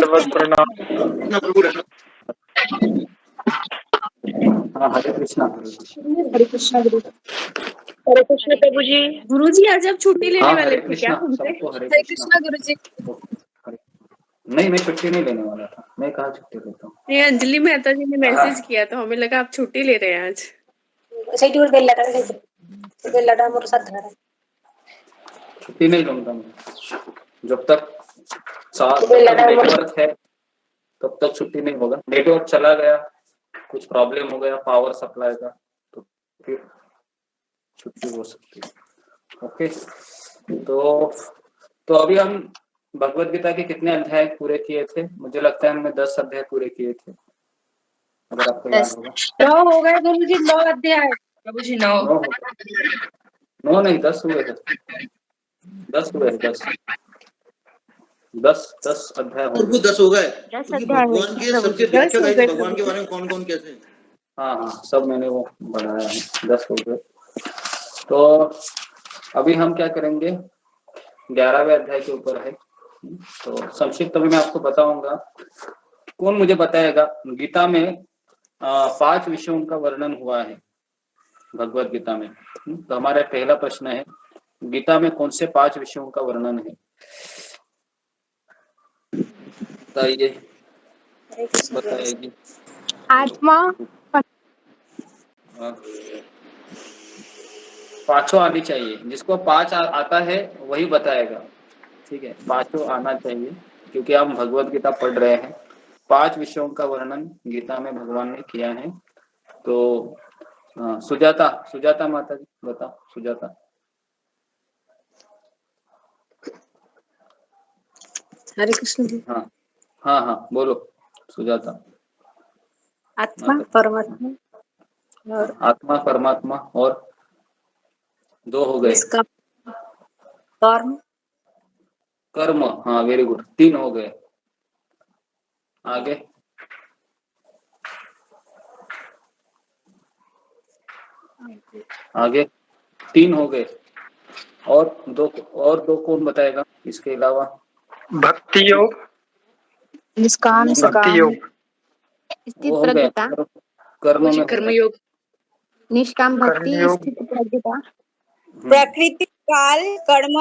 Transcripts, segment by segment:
दंडवत प्रणाम। हाँ, हरे कृष्णा। हरे कृष्णा गुरु। हरे कृष्ण प्रभु जी। गुरु जी आज आप छुट्टी लेने हाँ, वाले हरे थे क्या कृष्णा हमसे? सबको, हरे हरे कृष्णा। कृष्णा गुरु जी। नहीं, मैं छुट्टी नहीं लेने वाला था। मैं कहाँ छुट्टी लेता हूँ। ये अंजलि मेहता जी ने मैसेज किया तो हमें लगा आप छुट्टी ले रहे हैं आज। ସେଇଠି ଗୋଟେ ବେଲାଟା ସେ ବେଲାଟା ଆମର ସାଧାରଣ छुट्टी नहीं लूंगा मैं। जब तक साथ बेलाटा नेटवर्क है तब तक छुट्टी नहीं होगा। नेटवर्क चला गया, कुछ प्रॉब्लम हो गया पावर सप्लाई का, तो फिर छुट्टी हो सकती है। ओके, तो अभी हम भगवत गीता के कितने अध्याय पूरे किए थे? मुझे लगता है हमने 10 अध्याय पूरे किए थे, अगर आपको याद होगा। 9 हो गए गुरु जी, 9 अध्याय। प्रभु जी 9 9 नहीं, 10 हुए थे। 10 हुए थे, 10 अध्याय हो गए। 10 हो गए। 10 क्योंकि अध्याय भगवान के सबसे व्याख्या गाई थी, भगवान के बारे में कौन कौन कैसे हैं। हाँ, सब मैंने वो बढ़ाया है, 10 हो गए। तो अभी हम क्या करेंगे, 11वें अध्याय के ऊपर है। तो संक्षिप्त में मैं आपको बताऊंगा। कौन मुझे बताएगा, गीता में 5 विषयों का वर्णन हुआ है भगवत गीता में। तो हमारा पहला प्रश्न है, गीता में कौन से 5 विषयों का वर्णन है? बताइए, बताएगी। आत्मा, पांचों आनी चाहिए। जिसको 5 आता है वही बताएगा, ठीक है। 5 आना चाहिए, क्योंकि हम भगवत गीता पढ़ रहे हैं। 5 विषयों का वर्णन गीता में भगवान ने किया है। तो सुजाता माता जी बताओ। सुजाता। हरे कृष्ण जी। हाँ, बोलो सुजाता। आत्मा, परमात्मा और आत्मा, परमात्मा और 2 हो गए। इसका कर्म, हाँ वेरी गुड, 3 हो गए। आगे 3 हो गए। और दो कौन बताएगा इसके अलावा? भक्ति योग, निष्काम, भक्ति योग, स्थित वो हो गया। प्रज्ञता, कर्म में कर्मयोग, निष्काम भक्ति, कर्मयोग, स्थित प्रज्ञता, प्रकृति, काल, कर्म,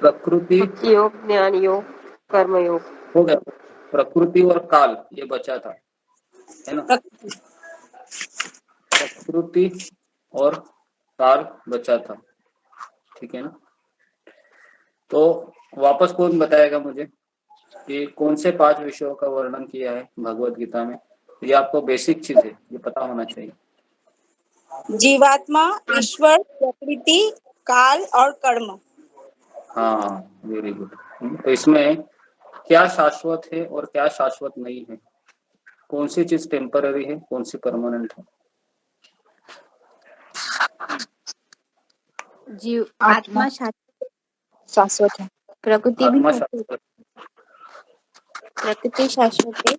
प्रकृति योग, ज्ञान योग, कर्म योग हो गया। प्रकृति और काल ये बचा था, है ना। प्रकृति और काल बचा था, ठीक है ना। तो वापस कौन बताएगा मुझे कि कौन से 5 विषयों का वर्णन किया है भगवत गीता में? ये आपको बेसिक चीज है, ये पता होना चाहिए। जीवात्मा, ईश्वर, प्रकृति, काल और कर्म। हाँ, वेरी गुड। तो इसमें क्या शाश्वत है और क्या शाश्वत नहीं है? कौन सी चीज टेम्पररी है, कौन सी परमानेंट है? जीव आत्मा शाश्वत है, प्रकृति भी आत्मा शाश्वत, शाश्वत, प्रकृति शाश्वत है,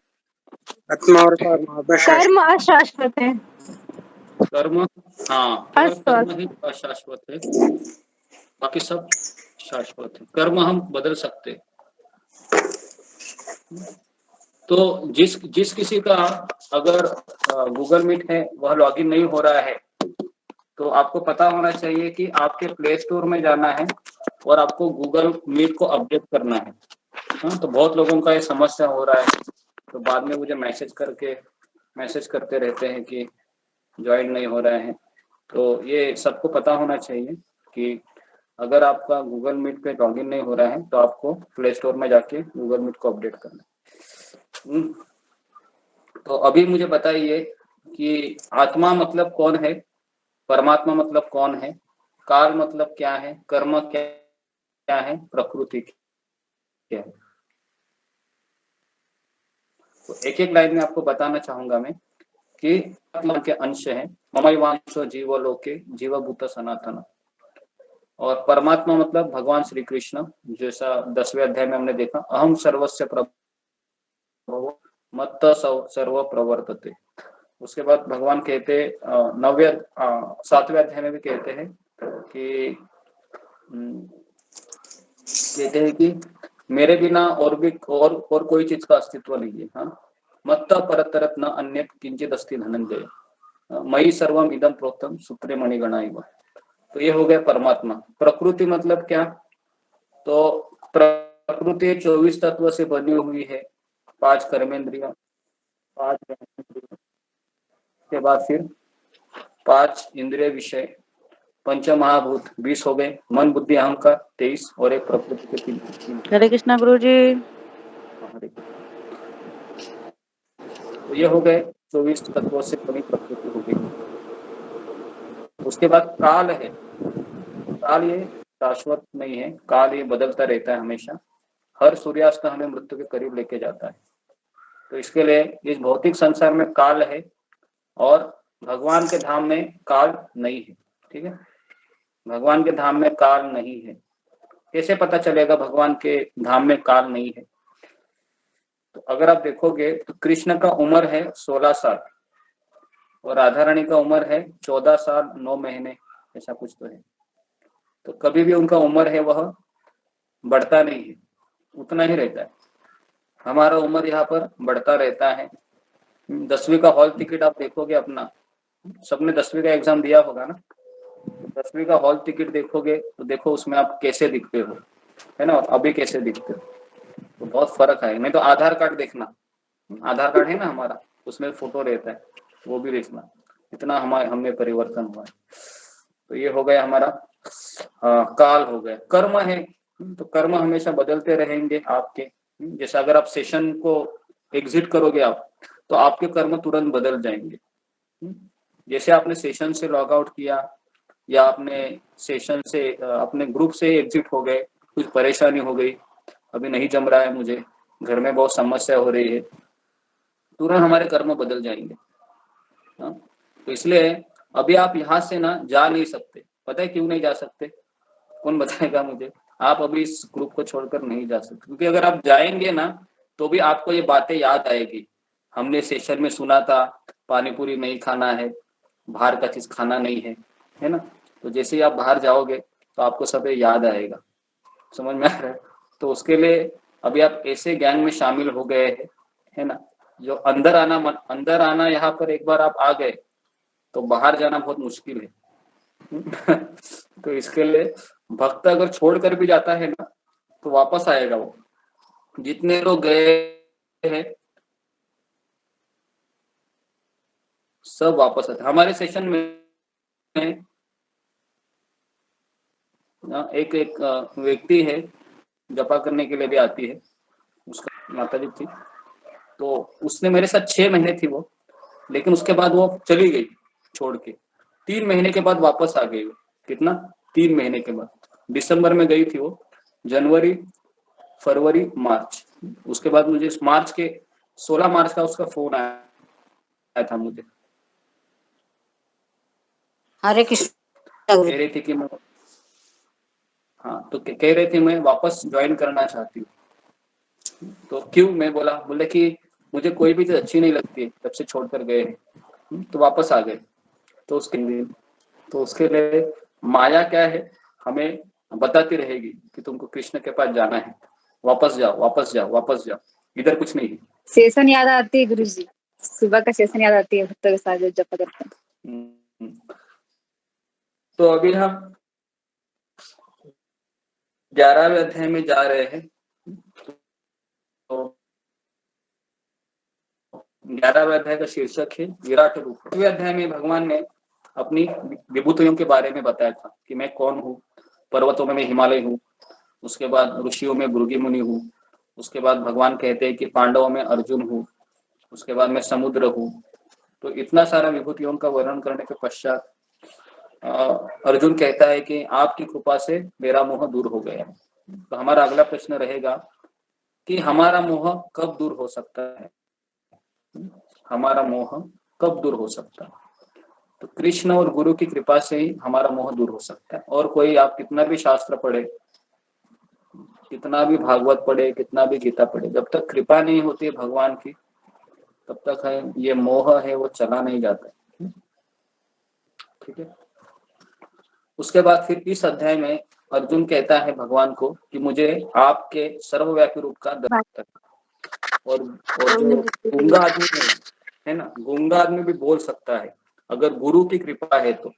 आत्मा और कर्म अशाश्वत है। कर्म, हाँ केवल कर्म ही अशाश्वत है, बाकी सब शाश्वत है। कर्म हम बदल सकते हैं। तो जिस किसी का अगर गूगल मीट है वह लॉगिन नहीं हो रहा है, तो आपको पता होना चाहिए कि आपके प्ले स्टोर में जाना है और आपको गूगल मीट को अपडेट करना है। तो बहुत लोगों का ये समस्या हो रहा है, तो बाद में मुझे मैसेज करते रहते हैं कि ज्वाइन नहीं हो रहे हैं। तो ये सबको पता होना चाहिए कि अगर आपका गूगल मीट पे लॉगिन नहीं हो रहा है तो आपको प्ले स्टोर में जाके गूगल मीट को अपडेट करना है। तो अभी मुझे बताइए कि आत्मा मतलब कौन है, परमात्मा मतलब कौन है, काल मतलब क्या है, कर्म क्या है, प्रकृति क्या है? तो एक एक लाइन में आपको बताना चाहूंगा मैं कि आत्मा के अंश है। ममैवांशो जीवलोके जीवभूत सनातन। और परमात्मा मतलब भगवान श्री कृष्ण, जैसा 10वें अध्याय में हमने देखा, अहम सर्वस्य प्रभवो मत्त सर्व प्रवर्तते। उसके बाद भगवान कहते 7वें अध्याय में भी कहते हैं कि मेरे बिना और भी और कोई चीज का अस्तित्व नहीं है। हाँ, मत्तः परतरत न अन्यत् किंचित अस्ति धनंजय, मयि सर्वम इदम प्रोक्तम सूत्रे मणिगणा इव। तो ये हो गया परमात्मा। प्रकृति मतलब क्या? तो प्रकृति 24 तत्व से बनी हुई है, 5 कर्मेंद्रिया, 5 ज्ञानेंद्रिय, के बाद फिर 5 इंद्रिय विषय, पंच महाभूत 20 हो गए, मन बुद्धि अहंकार 23 और एक प्रकृति के 3। हरे कृष्णा गुरु जी। तो ये हो गए 24 तत्वों से बनी प्रकृति हो गई। उसके बाद काल है। काल ये शाश्वत नहीं है, काल ये बदलता रहता है हमेशा। हर सूर्यास्त हमें मृत्यु के करीब लेके जाता है। तो इसके लिए इस भौतिक संसार में काल है और भगवान के धाम में काल नहीं है। ठीक है, भगवान के धाम में काल नहीं है। कैसे पता चलेगा भगवान के धाम में काल नहीं है? तो अगर आप देखोगे तो कृष्ण का उम्र है 16 साल और राधा रानी का उम्र है 14 साल 9 महीने, ऐसा कुछ तो है। तो कभी भी उनका उम्र है वह बढ़ता नहीं है, उतना ही रहता है। हमारा उम्र यहाँ पर बढ़ता रहता है। 10वीं का हॉल टिकट आप देखोगे अपना, सबने 10वीं का एग्जाम दिया होगा ना, 10वीं का हॉल टिकट देखोगे तो देखो उसमें आप कैसे दिखते हो, है ना, अभी कैसे दिखते हो, तो बहुत फर्क है। नहीं तो आधार कार्ड देखना, आधार कार्ड है ना हमारा, उसमें फोटो रहता है, वो भी देखना, इतना हमें परिवर्तन हुआ है। तो ये हो गया हमारा काल हो गया। कर्म है, तो कर्म हमेशा बदलते रहेंगे आपके। जैसे अगर आप सेशन को एग्जिट करोगे आप, तो आपके कर्म तुरंत बदल जाएंगे। जैसे आपने सेशन से लॉग आउट किया या आपने सेशन से अपने ग्रुप से एग्जिट हो गए, कुछ परेशानी हो गई, अभी नहीं जम रहा है मुझे, घर में बहुत समस्या हो रही है, तुरंत हमारे कर्म बदल जाएंगे। तो इसलिए अभी आप यहाँ से ना जा नहीं सकते। पता है क्यों नहीं जा सकते? कौन बताएगा मुझे? आप अभी इस ग्रुप को छोड़कर नहीं जा सकते, क्योंकि अगर आप जाएंगे ना तो भी आपको ये बातें याद आएगी। हमने सेशन में सुना था पानी पूरी नहीं खाना है, बाहर का चीज खाना नहीं है ना। तो जैसे ही आप बाहर जाओगे तो आपको सब याद आएगा। समझ में आ रहा है? तो उसके लिए अभी आप ऐसे गैंग में शामिल हो गए हैं, है ना, जो अंदर आना यहाँ पर एक बार आप आ गए तो बाहर जाना बहुत मुश्किल है। तो इसके लिए भक्त अगर छोड़कर भी जाता है ना तो वापस आएगा वो। जितने लोग गए हैं सब वापस आते। हमारे सेशन में एक व्यक्ति है, जपा करने के लिए भी आती है, उसका माता जी थी, तो उसने मेरे साथ 6 महीने थी वो, लेकिन उसके बाद वो चली गई छोड़ के। 3 महीने के बाद वापस आ गई वो। कितना? 3 महीने के बाद। दिसंबर में गई थी वो, जनवरी, फरवरी, मार्च। उसके बाद मुझे मार्च के 16 मार्च का उसका फोन आया था मुझे। हरे कृष्ण। कह रही थी कि मैं, हाँ, तो कह रही थी मैं वापस ज्वाइन करना चाहती हूँ। तो क्यों? मैं बोले कि मुझे कोई भी चीज अच्छी नहीं लगती जब से छोड़कर गए हैं, तो वापस आ गए। तो उसके लिए माया क्या है, हमें बताती रहेगी कि तुमको कृष्ण के पास जाना है, वापस जाओ वापस जाओ वापस जाओ, इधर कुछ नहीं है। सेशन याद आती है गुरु जी, सुबह का सेशन याद आती है भक्तों के साथ जब जप करते हैं। तो अभी हम 11वें अध्याय में जा रहे हैं। तो 11वें अध्याय का शीर्षक है विराट रूप। 11वें अध्याय में भगवान ने अपनी विभूतियों के बारे में बताया था कि मैं कौन हूँ। पर्वतों में मैं हिमालय हूँ, उसके बाद ऋषियों में भृगु मुनि हूँ, उसके बाद भगवान कहते हैं कि पांडवों में अर्जुन हूँ, उसके बाद मैं समुद्र हूँ। तो इतना सारा विभूतियों का वर्णन करने के पश्चात अर्जुन कहता है कि आपकी कृपा से मेरा मोह दूर हो गया। तो हमारा अगला प्रश्न रहेगा कि हमारा मोह कब दूर हो सकता है? हमारा मोह कब दूर हो सकता है? तो कृष्ण और गुरु की कृपा से ही हमारा मोह दूर हो सकता है। और कोई आप कितना भी शास्त्र पढ़े, कितना भी भागवत पढ़े, कितना भी गीता पढ़े, जब तक कृपा नहीं होती है भगवान की, तब तक है ये मोह है वो चला नहीं जाता है। ठीक है। उसके बाद फिर इस अध्याय में अर्जुन कहता है भगवान को कि मुझे आपके सर्वव्यापी रूप का दर्शन करना। और जो गूंगा आदमी है ना, गूंगा आदमी भी बोल सकता है अगर गुरु की कृपा है तो।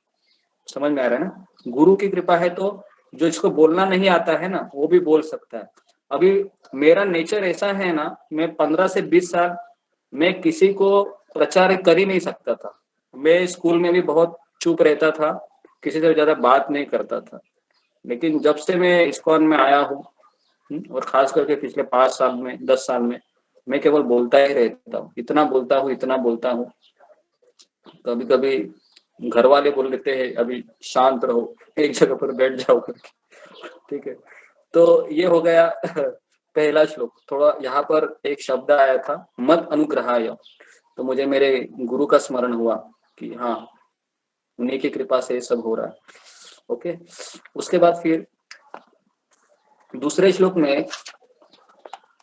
समझ में आ रहा है ना? गुरु की कृपा है तो जो इसको बोलना नहीं आता है ना वो भी बोल सकता है। अभी मेरा नेचर ऐसा है ना, मैं 15 से 20 साल मैं किसी को प्रचार कर ही नहीं सकता था। मैं स्कूल में भी बहुत चुप रहता था, किसी से ज्यादा बात नहीं करता था। लेकिन जब से मैं इस्कॉन में आया हूँ और खास करके पिछले 5 साल में 10 साल में मैं केवल बोलता ही रहता हूँ, इतना बोलता हूँ। कभी कभी घर वाले बोल देते हैं अभी शांत रहो, एक जगह पर बैठ जाओ करके। ठीक है, तो ये हो गया पहला श्लोक। थोड़ा यहाँ पर एक शब्द आया था मत अनुग्रहाय, तो मुझे मेरे गुरु का स्मरण हुआ कि हाँ उन्हीं की कृपा से ये सब हो रहा है। ओके, उसके बाद फिर दूसरे श्लोक में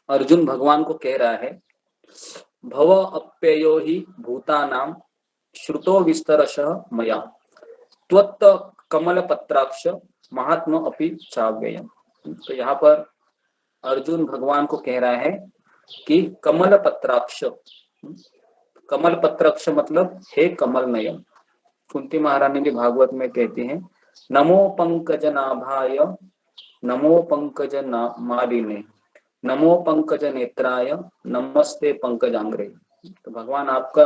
अर्जुन भगवान को कह रहा है भव अप्ययो हि भूतानां श्रुतो विस्तरशः मया त्वत्त कमल पत्राक्ष महात्मा अपि चाव्ययम्। तो यहाँ पर अर्जुन भगवान को कह रहा है कि कमल पत्राक्ष, कमल पत्राक्ष मतलब हे कमल नयन। कुंती महारानी भी भागवत में कहती हैं नमो पंकज नाभाय नमो पंकज मालिने नमो पंकज नेत्राय नमस्ते पंकजांग्रे। तो भगवान आपका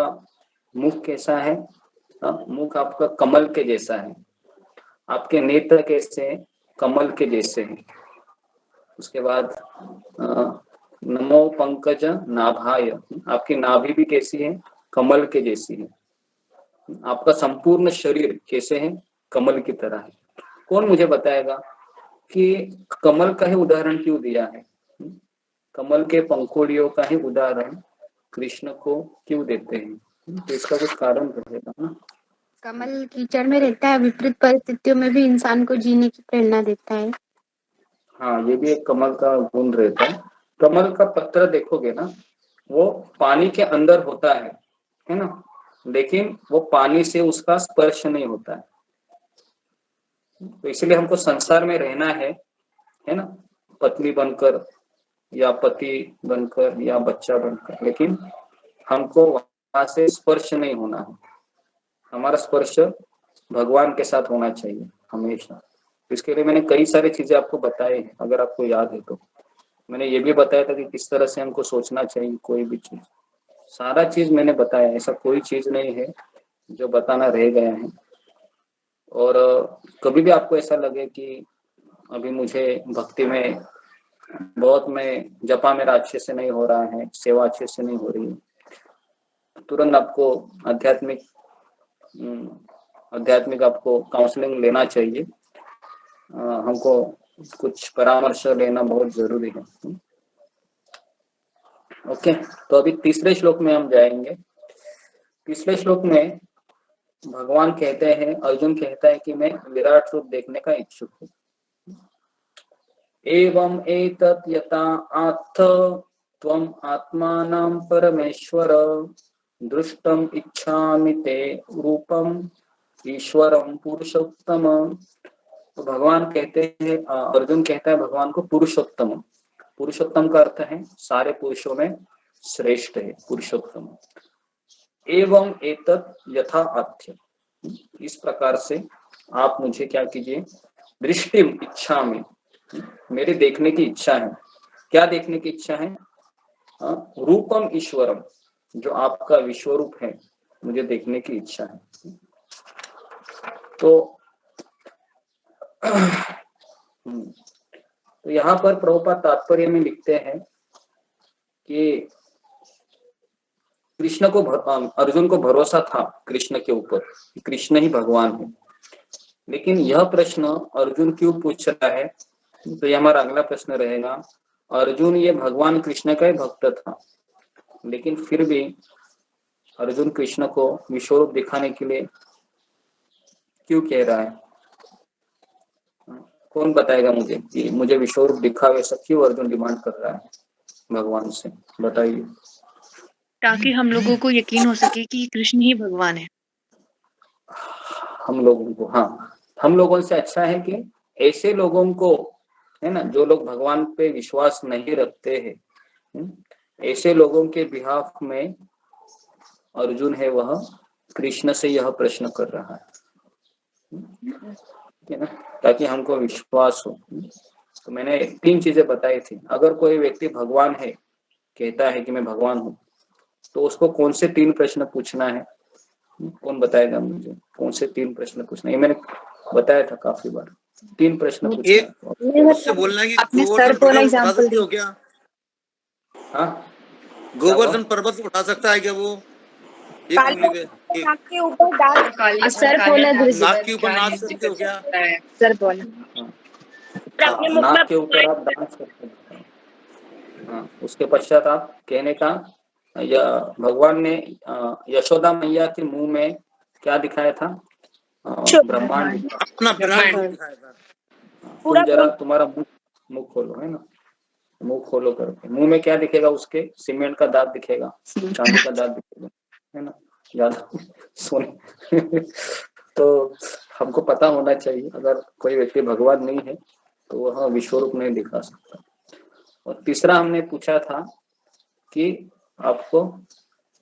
मुख कैसा है? मुख आपका कमल के जैसा है, आपके नेत्र कैसे हैं? कमल के जैसे हैं। उसके बाद नमो पंकज नाभाय, आपकी नाभि भी कैसी है? कमल के जैसी है। आपका संपूर्ण शरीर कैसे है? कमल की तरह है। कौन मुझे बताएगा कि कमल का ही उदाहरण क्यों दिया है? कमल के पंखुड़ियों का ही उदाहरण कृष्ण को क्यों देते हैं? तो इसका कुछ कारण रहेगा ना। कमल कीचड़ में रहता है, विपरीत परिस्थितियों में भी इंसान को जीने की प्रेरणा देता है। हाँ, ये भी एक कमल का गुण रहता है। कमल का पत्र देखोगे ना, वो पानी के अंदर होता है ना, लेकिन वो पानी से उसका स्पर्श नहीं होता है। तो इसलिए हमको संसार में रहना है ना, पत्नी बनकर या पति बनकर या बच्चा बनकर, लेकिन हमको वहां से स्पर्श नहीं होना है। हमारा स्पर्श भगवान के साथ होना चाहिए हमेशा। इसके लिए मैंने कई सारी चीजें आपको बताई हैं, अगर आपको याद है तो। मैंने ये भी बताया था कि किस तरह से हमको सोचना चाहिए कोई भी चीज, सारा चीज मैंने बताया। ऐसा कोई चीज नहीं है जो बताना रह गया है। और कभी भी आपको ऐसा लगे कि अभी मुझे भक्ति में बहुत में जपा मेरा अच्छे से नहीं हो रहा है, सेवा अच्छे से नहीं हो रही है, तुरंत आपको आध्यात्मिक आपको काउंसलिंग लेना चाहिए। हमको कुछ परामर्श लेना बहुत जरूरी है। ओके, तो अभी तीसरे श्लोक में हम जाएंगे। तीसरे श्लोक में भगवान कहते हैं, अर्जुन कहता है कि मैं विराट रूप देखने का इच्छुक हूँ। एवं एतत् यथा आत्थ त्वम् आत्मानं परमेश्वर दृष्टम इच्छामि ते रूपम ईश्वरम पुरुषोत्तम। तो भगवान कहते हैं, अर्जुन कहता है भगवान को पुरुषोत्तम। पुरुषोत्तम का अर्थ है सारे पुरुषों में श्रेष्ठ है, पुरुषोत्तम। एवं एतत् यथा आत्थ, इस प्रकार से आप मुझे क्या कीजिए, दृष्टिम इच्छामि, मेरे देखने की इच्छा है। क्या देखने की इच्छा है? रूपम ईश्वरम, जो आपका विश्वरूप है, मुझे देखने की इच्छा है। तो यहाँ पर प्रभुपाद तात्पर्य में लिखते हैं कि कृष्ण को अर्जुन को भरोसा था कृष्ण के ऊपर, कृष्ण ही भगवान है। लेकिन यह प्रश्न अर्जुन क्यों पूछ रहा है? तो ये हमारा अगला प्रश्न रहेगा। अर्जुन ये भगवान कृष्ण का ही भक्त था, लेकिन फिर भी अर्जुन कृष्ण को विश्वरूप दिखाने के लिए क्यों कह रहा है? कौन बताएगा मुझे कि मुझे विश्वरूप दिखावे, ऐसा क्यों अर्जुन डिमांड कर रहा है भगवान से? बताइए। ताकि हम लोगों को यकीन हो सके कि कृष्ण ही भगवान है। हम लोगों को, हाँ, हम लोगों से अच्छा है कि ऐसे लोगों को, है ना, जो लोग भगवान पे विश्वास नहीं रखते हैं, ऐसे लोगों के बिहाफ में अर्जुन है वह कृष्ण से यह प्रश्न कर रहा है ना, ताकि हमको विश्वास हो। तो मैंने 3 चीजें बताई थी। अगर कोई व्यक्ति भगवान है, कहता है कि मैं भगवान हूँ, तो उसको कौन से 3 प्रश्न पूछना है? कौन बताएगा मुझे? कौन से 3 प्रश्न पूछना है? ये मैंने बताया था काफी बार। 3 प्रश्न पूछना है। उससे बोलना है कि आपने गोवर्धन सर को पर्वत उठा एग्जाम्पल सकते हो क्या? हाँ, गोवर्धन पर्वत उठा सकता है क्या वो? एक उंगली पे नाक के ऊपर डाल सर बोला गुरुजी, नाक के ऊपर नाच सकते हो क्या? सर बोला। अपने मुख नाक में के ऊपर आप डांस कर सकते हैं। हाँ, उसके पश्चात आप कहने का, या भगवान ने यशोदा मैया के मुंह में क्या दिखाया था? ब्रह्मांड। अपना ब्रांड दिखाया था। तुम जरा तुम्हारा मुंह खोलो, है ना, मुंह खोलो करके। मुंह में क्या दिखेगा उसके? सीमेंट का दांत दिखेगा, चांदी का दांत दिखेगा, है ना, ज्यादा सोने तो हमको पता होना चाहिए, अगर कोई व्यक्ति भगवान नहीं है तो वह विश्वरूप नहीं दिखा सकता। और तीसरा हमने पूछा था कि आपको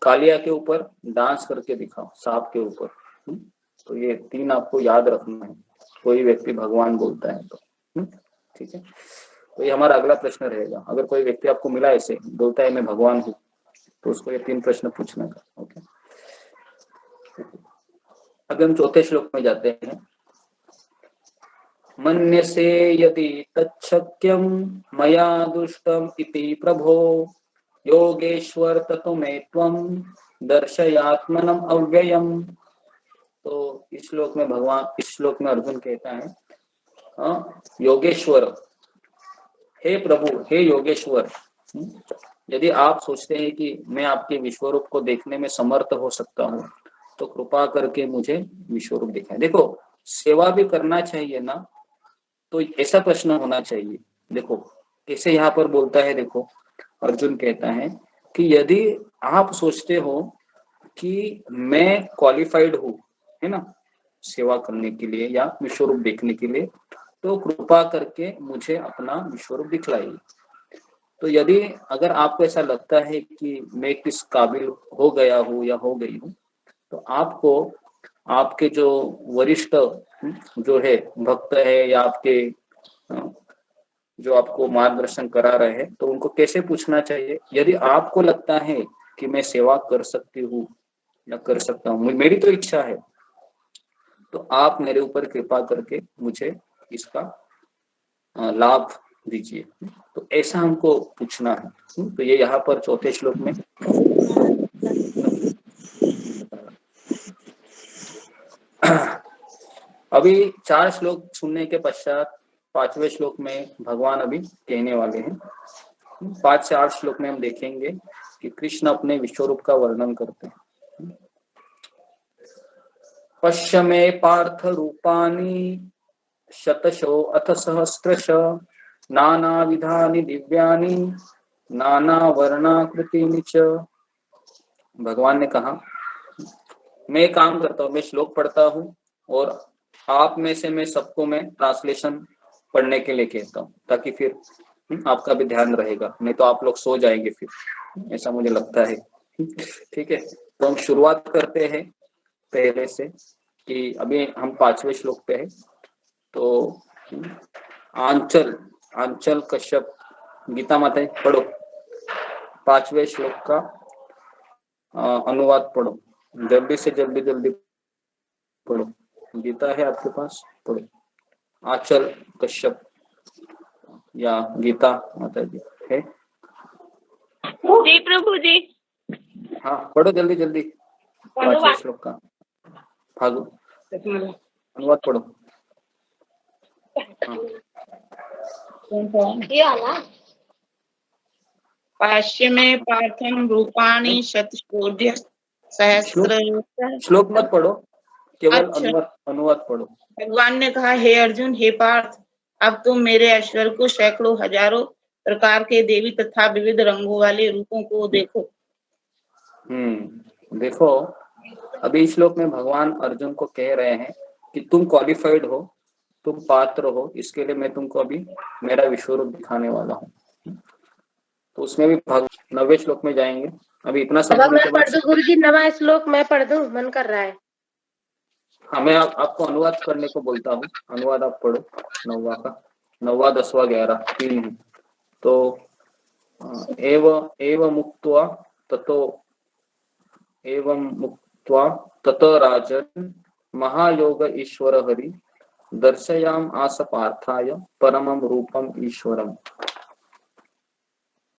कालिया के ऊपर डांस करके दिखाओ, सांप के ऊपर। तो ये 3 आपको याद रखना है, कोई व्यक्ति भगवान बोलता है तो। ठीक है, तो ये हमारा अगला प्रश्न रहेगा। अगर कोई व्यक्ति आपको मिला ऐसे बोलता है मैं भगवान हूँ, तो उसको ये 3 प्रश्न पूछना है। ओके, अभी हम चौथे श्लोक में जाते हैं। मन्यसे यदि तच्छक्यं मया दुष्टम इति प्रभो योगेश्वर ततो मे त्वं दर्शयात्मनम अव्ययम। तो इस श्लोक में अर्जुन कहता है, योगेश्वर, हे प्रभु, हे योगेश्वर, यदि आप सोचते हैं कि मैं आपके विश्वरूप को देखने में समर्थ हो सकता हूँ, तो कृपा करके मुझे विश्वरूप दिखाएं। देखो, सेवा भी करना चाहिए ना, तो ऐसा प्रश्न होना चाहिए। देखो कैसे यहाँ पर बोलता है, देखो अर्जुन कहता है कि यदि आप सोचते हो कि मैं क्वालिफाइड हूँ, है ना, सेवा करने के लिए या विश्वरूप देखने के लिए, तो कृपा करके मुझे अपना विश्वरूप दिखलाइए। तो यदि अगर आपको ऐसा लगता है कि मैं किस काबिल हो गया हूँ या हो गई हूँ, तो आपको आपके जो वरिष्ठ जो है भक्त है या आपके जो आपको मार्गदर्शन करा रहे हैं, तो उनको कैसे पूछना चाहिए? यदि आपको लगता है कि मैं सेवा कर सकती हूँ या कर सकता हूँ, मेरी तो इच्छा है, तो आप मेरे ऊपर कृपा करके मुझे इसका लाभ दीजिए। तो ऐसा हमको पूछना है। तो ये यहाँ पर चौथे श्लोक में अभी 4 श्लोक सुनने के पश्चात 5वें श्लोक में भगवान अभी कहने वाले हैं। 5 से 8 श्लोक में हम देखेंगे कि कृष्ण अपने विश्वरूप का वर्णन करते हैं। पश्य मे पार्थ रूपाणि शतशो अथ सहस्रश नाना विधानि दिव्यानि नाना वर्णाकृतिनि च। भगवान ने कहा, मैं काम करता हूँ, मैं श्लोक पढ़ता हूँ और आप में से मैं सबको मैं ट्रांसलेशन पढ़ने के लिए कहता हूँ, ताकि फिर आपका भी ध्यान रहेगा, नहीं तो आप लोग सो जाएंगे फिर, ऐसा मुझे लगता है। ठीक है, तो हम शुरुआत करते हैं पहले से कि अभी हम 5वें श्लोक पे है। तो आंचल कश्यप, गीता माता पढ़ो, 5वें श्लोक का अनुवाद पढ़ो, जल्दी से जल्दी पढ़ो। गीता है आपके पास, पढ़ो। आंचल कश्यप या गीता माता जी है? जी प्रभु जी। हाँ, पढ़ो जल्दी 5वें श्लोक का भागो अनुवाद पढ़ो। हाँ। पाश्य में पार्थम रूपाणि शतकोट्य सहस्र। श्लोक मत पढ़ो, केवल अनुवाद पढ़ो। भगवान ने कहा, हे अर्जुन, हे पार्थ, अब तुम मेरे ऐश्वर्य को सैकड़ों हजारों प्रकार के देवी तथा विविध रंगों वाले रूपों को देखो। देखो, अभी इस श्लोक में भगवान अर्जुन को कह रहे हैं कि तुम क्वालिफाइड हो तुम पात्र हो, इसके लिए मैं तुमको अभी मेरा विश्व रूप दिखाने वाला हूँ। तो उसमें भी 9वें श्लोक में जाएंगे। अभी इतना सब होने मैं के पढ़ बाद दूं गुरुजी 9वां श्लोक? मैं पढ़ दूं, मन कर रहा है। हाँ, मैं आपको अनुवाद करने को बोलता हूँ। अनुवाद आप पढ़ो 9वां का, 9वां 10वां 11 3 है। तो एवं मुक्त्वा ततो राजन् महायोग ईश्वर हरि दर्शयाम आस पार्थाय परमं रूपम ईश्वरम।